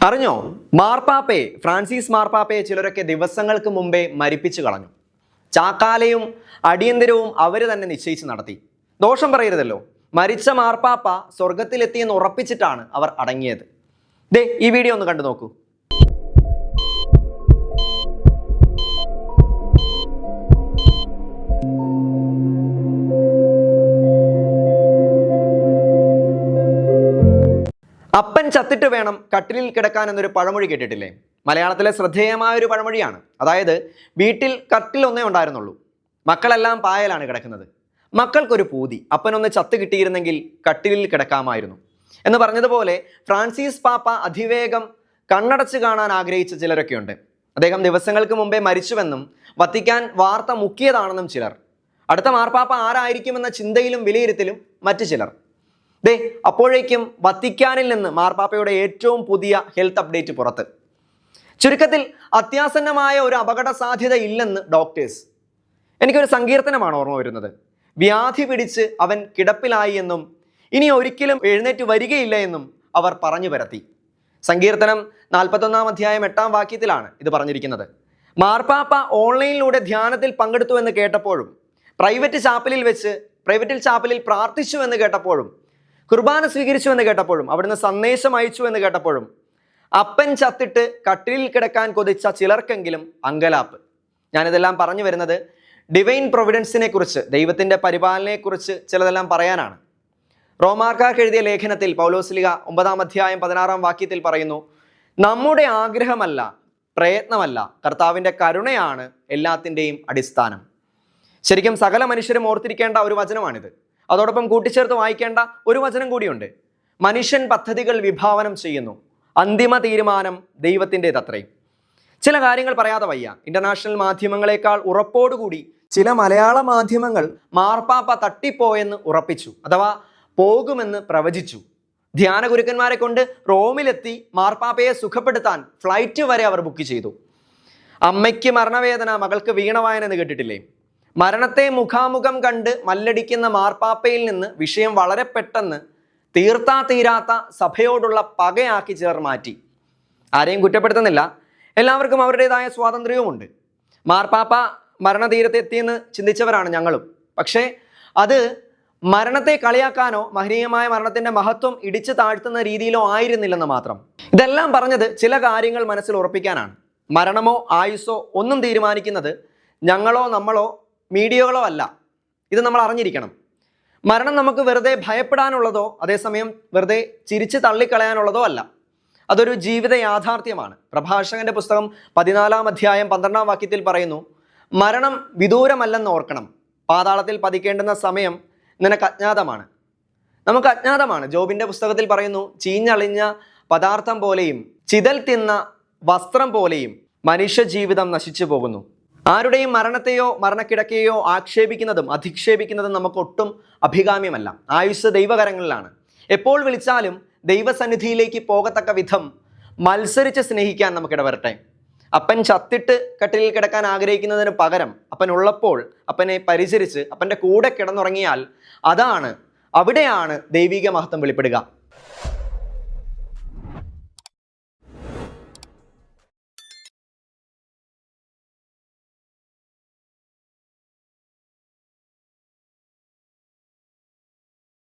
അറിഞ്ഞോ, മാർപ്പാപ്പയെ ഫ്രാൻസിസ് മാർപ്പാപ്പയെ ചിലരൊക്കെ ദിവസങ്ങൾക്ക് മുമ്പേ മരിപ്പിച്ചു കളഞ്ഞു. ചാക്കാലയും അടിയന്തരവും അവർ തന്നെ നിശ്ചയിച്ച് നടത്തി. ദോഷം പറയരുതല്ലോ, മരിച്ച മാർപ്പാപ്പ സ്വർഗത്തിലെത്തിയെന്ന് ഉറപ്പിച്ചിട്ടാണ് അവർ അടങ്ങിയത്. ഈ വീഡിയോ ഒന്ന് കണ്ടു നോക്കൂ. അപ്പൻ ചത്തിട്ട് വേണം കട്ടിലിൽ കിടക്കാൻ എന്നൊരു പഴമൊഴി കേട്ടിട്ടില്ലേ? മലയാളത്തിലെ ശ്രദ്ധേയമായ ഒരു പഴമൊഴിയാണ്. അതായത് വീട്ടിൽ കട്ടിൽ ഒന്നേ ഉണ്ടായിരുന്നുള്ളൂ, മക്കളെല്ലാം പായലാണ് കിടക്കുന്നത്. മക്കൾക്കൊരു പൂതി, അപ്പനൊന്ന് ചത്ത് കിട്ടിയിരുന്നെങ്കിൽ കട്ടിലിൽ കിടക്കാമായിരുന്നു എന്ന് പറഞ്ഞതുപോലെ ഫ്രാൻസിസ് പാപ്പ അതിവേഗം കണ്ണടച്ച് കാണാൻ ആഗ്രഹിച്ച ചിലരൊക്കെയുണ്ട്. അദ്ദേഹം ദിവസങ്ങൾക്ക് മുമ്പേ മരിച്ചുവെന്നും വത്തിക്കാൻ വാർത്ത മുക്കിയതാണെന്നും ചിലർ. അടുത്ത മാർപ്പാപ്പ ആരായിരിക്കുമെന്ന ചിന്തയിലും വിലയിരുത്തലും മറ്റു ചിലർ. അപ്പോഴേക്കും വത്തിക്കാനിൽ നിന്ന് മാർപ്പാപ്പയുടെ ഏറ്റവും പുതിയ ഹെൽത്ത് അപ്ഡേറ്റ് പുറത്ത്. ചുരുക്കത്തിൽ അത്യാസന്നമായ ഒരു അപകട സാധ്യത ഇല്ലെന്ന് ഡോക്ടേഴ്സ്. എനിക്കൊരു സങ്കീർത്തനമാണ് ഓർമ്മ വരുന്നത്. വ്യാധി പിടിച്ച് അവൻ കിടപ്പിലായി എന്നും ഇനി ഒരിക്കലും എഴുന്നേറ്റ് വരികയില്ല എന്നും അവർ പറഞ്ഞു പരത്തി. സങ്കീർത്തനം 41 അധ്യായം 8 വാക്യത്തിലാണ് ഇത് പറഞ്ഞിരിക്കുന്നത്. മാർപ്പാപ്പ ഓൺലൈനിലൂടെ ധ്യാനത്തിൽ പങ്കെടുത്തു എന്ന് കേട്ടപ്പോഴും, പ്രൈവറ്റിൽ ചാപ്പലിൽ പ്രാർത്ഥിച്ചു എന്ന് കേട്ടപ്പോഴും, കുർബാന സ്വീകരിച്ചു എന്ന് കേട്ടപ്പോഴും, അവിടുന്ന് സന്ദേശം അയച്ചു എന്ന് കേട്ടപ്പോഴും അപ്പൻ ചത്തിട്ട് കട്ടിലിൽ കിടക്കാൻ കൊതിച്ച ചിലർക്കെങ്കിലും അങ്കലാപ്പ്. ഞാനിതെല്ലാം പറഞ്ഞു വരുന്നത് ഡിവൈൻ പ്രൊവിഡൻസിനെ കുറിച്ച്, ദൈവത്തിൻ്റെ പരിപാലനയെക്കുറിച്ച് ചിലതെല്ലാം പറയാനാണ്. റോമാക്കാർക്ക് എഴുതിയ ലേഖനത്തിൽ പൗലോസ്ലീഹ 9 അധ്യായം 16 വാക്യത്തിൽ പറയുന്നു, നമ്മുടെ ആഗ്രഹമല്ല, പ്രയത്നമല്ല, കർത്താവിൻ്റെ കരുണയാണ് എല്ലാത്തിൻ്റെയും അടിസ്ഥാനം. ശരിക്കും സകല മനുഷ്യരും ഓർത്തിരിക്കേണ്ട ഒരു വചനമാണിത്. അതോടൊപ്പം കൂട്ടിച്ചേർത്ത് വായിക്കേണ്ട ഒരു വചനം കൂടിയുണ്ട്. മനുഷ്യൻ പദ്ധതികൾ വിഭാവനം ചെയ്യുന്നു, അന്തിമ തീരുമാനം ദൈവത്തിൻ്റെതത്രയും. ചില കാര്യങ്ങൾ പറയാതെ വയ്യ. ഇന്റർനാഷണൽ മാധ്യമങ്ങളെക്കാൾ ഉറപ്പോടുകൂടി ചില മലയാള മാധ്യമങ്ങൾ മാർപ്പാപ്പ തട്ടിപ്പോയെന്ന് ഉറപ്പിച്ചു, അഥവാ പോകുമെന്ന് പ്രവചിച്ചു. ധ്യാന ഗുരുക്കന്മാരെ കൊണ്ട് റോമിലെത്തി മാർപ്പാപ്പയെ സുഖപ്പെടുത്താൻ ഫ്ലൈറ്റ് വരെ അവർ ബുക്ക് ചെയ്തു. അമ്മയ്ക്ക് മരണവേദന, മകൾക്ക് വീണവായന എന്ന് കേട്ടിട്ടില്ലേ? മരണത്തെ മുഖാമുഖം കണ്ട് മല്ലടിക്കുന്ന മാർപ്പാപ്പയിൽ നിന്ന് വിഷയം വളരെ പെട്ടെന്ന് തീരാത്ത സഭയോടുള്ള പകയാക്കി ചിലർ മാറ്റി. ആരെയും കുറ്റപ്പെടുത്തുന്നില്ല, എല്ലാവർക്കും അവരുടേതായ സ്വാതന്ത്ര്യവുമുണ്ട്. മാർപ്പാപ്പ മരണതീരത്തെത്തിയെന്ന് ചിന്തിച്ചവരാണ് ഞങ്ങളും. പക്ഷേ അത് മരണത്തെ കളിയാക്കാനോ മഹനീയമായ മരണത്തിൻ്റെ മഹത്വം ഇടിച്ചു താഴ്ത്തുന്ന രീതിയിലോ ആയിരുന്നില്ലെന്ന് മാത്രം. ഇതെല്ലാം പറഞ്ഞത് ചില കാര്യങ്ങൾ മനസ്സിൽ ഉറപ്പിക്കാനാണ്. മരണമോ ആയുസ്സോ ഒന്നും തീരുമാനിക്കുന്നത് ഞങ്ങളോ നമ്മളോ മീഡിയകളോ അല്ല. ഇത് നമ്മൾ അറിഞ്ഞിരിക്കണം. മരണം നമുക്ക് വെറുതെ ഭയപ്പെടാനുള്ളതോ അതേസമയം വെറുതെ ചിരിച്ച് തള്ളിക്കളയാനുള്ളതോ അല്ല. അതൊരു ജീവിത യാഥാർത്ഥ്യമാണ്. പ്രഭാഷകന്റെ പുസ്തകം 14 അധ്യായം 12 വാക്യത്തിൽ പറയുന്നു, മരണം വിദൂരമല്ലെന്ന് ഓർക്കണം, പാതാളത്തിൽ പതിക്കേണ്ടുന്ന സമയം നിനക്ക് അജ്ഞാതമാണ്. നമുക്ക് അജ്ഞാതമാണ്. ജോബിന്റെ പുസ്തകത്തിൽ പറയുന്നു, ചീഞ്ഞളിഞ്ഞ പദാർത്ഥം പോലെയും ചിതൽ തിന്ന വസ്ത്രം പോലെയും മനുഷ്യ ജീവിതം നശിച്ചു പോകുന്നു. ആരുടെയും മരണത്തെയോ മരണക്കിടക്കയോ ആക്ഷേപിക്കുന്നതും അധിക്ഷേപിക്കുന്നതും നമുക്കൊട്ടും അഭികാമ്യമല്ല. ആയുസ് ദൈവകരങ്ങളിലാണ്. എപ്പോൾ വിളിച്ചാലും ദൈവസന്നിധിയിലേക്ക് പോകത്തക്ക വിധം മത്സരിച്ച് സ്നേഹിക്കാൻ നമുക്കിടവരട്ടെ. അപ്പൻ ചത്തിട്ട് കട്ടിലിൽ കിടക്കാൻ ആഗ്രഹിക്കുന്നതിന് പകരം അപ്പൻ ഉള്ളപ്പോൾ അപ്പനെ പരിചരിച്ച് അപ്പൻ്റെ കൂടെ കിടന്നുറങ്ങിയാൽ അവിടെയാണ് ദൈവിക മഹത്വം വെളിപ്പെടുക.